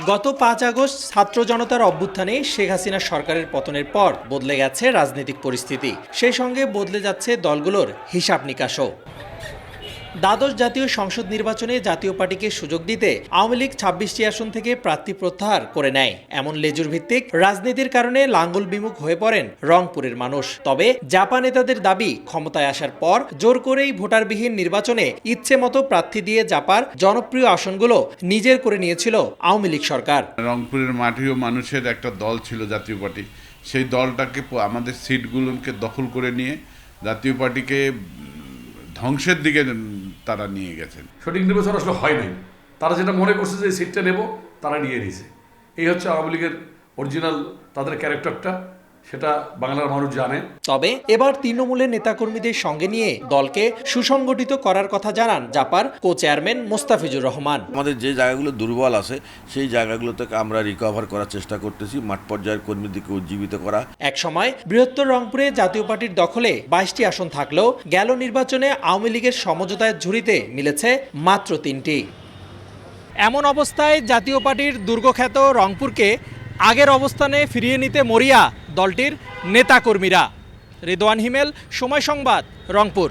গত ৫ আগস্ট ছাত্র জনতার অভ্যুত্থানে শেখ হাসিনা সরকারের পতনের পর বদলে গেছে রাজনৈতিক পরিস্থিতি। সেই সঙ্গে বদলে যাচ্ছে দলগুলোর হিসাব নিকাশও। দ্বাদশ জাতীয় সংসদ নির্বাচনে জাতীয় পার্টিকে সুযোগ দিতে আওয়ামী লীগ ২৬টি আসন থেকে প্রার্থী প্রত্যাহার করে নেয়। এমন লেজুর ভিত্তিক রাজনীতির কারণে লাঙ্গল বিমুখ হয়ে পড়েন রংপুরের মানুষ। তবে জাপা নেতাদের দাবি, ক্ষমতায় আসার পর জোর করেই ভোটারবিহীন নির্বাচনে ইচ্ছে মতো প্রার্থী দিয়ে জাপার জনপ্রিয় আসনগুলো নিজের করে নিয়েছিল আওয়ামী লীগ সরকার। রংপুরের মাটিও মানুষের একটা দল ছিল জাতীয় পার্টি, সেই দলটাকে আমাদের সিটগুলোকে দখল করে নিয়ে জাতীয় পার্টিকে ধ্বংসের দিকে তারা নিয়ে গেছেন। সঠিক নির্বাচন আসলে হয় নাই, তারা যেটা মনে করছে যে সিটটা নেব তারা নিয়ে নিয়েছে। এই হচ্ছে আওয়ামী লীগের অরিজিনাল তাদের ক্যারেক্টারটা, সেটা বাংলার মানুষ জানে। তবে এবার তৃণমূলের নেতাকর্মীদের সঙ্গে নিয়ে দলকে সুসংগঠিত করার কথা জানান জাপার কো চেয়ারম্যান মোস্তাফিজুর রহমান। আমাদের যে জায়গাগুলো দুর্বল আছে সেই জায়গাগুলো থেকে আমরা রিকভার করার চেষ্টা করতেছি, মাঠ পর্যায়ের কর্মীদেরকে উজ্জীবিত করা। এক সময় বৃহত্তর রংপুরে জাতীয় পার্টির দখলে ২২টি আসন থাকলেও গেল নির্বাচনে আওয়ামী লীগের সমঝোতায় ঝুড়িতে মিলেছে মাত্র ৩টি। এমন অবস্থায় জাতীয় পার্টির দুর্গখ্যাত রংপুরকে আগের অবস্থানে ফিরিয়ে নিতে মরিয়া দলটির নেতাকর্মীরা। রিদওয়ান হিমেল, সময় সংবাদ, রংপুর।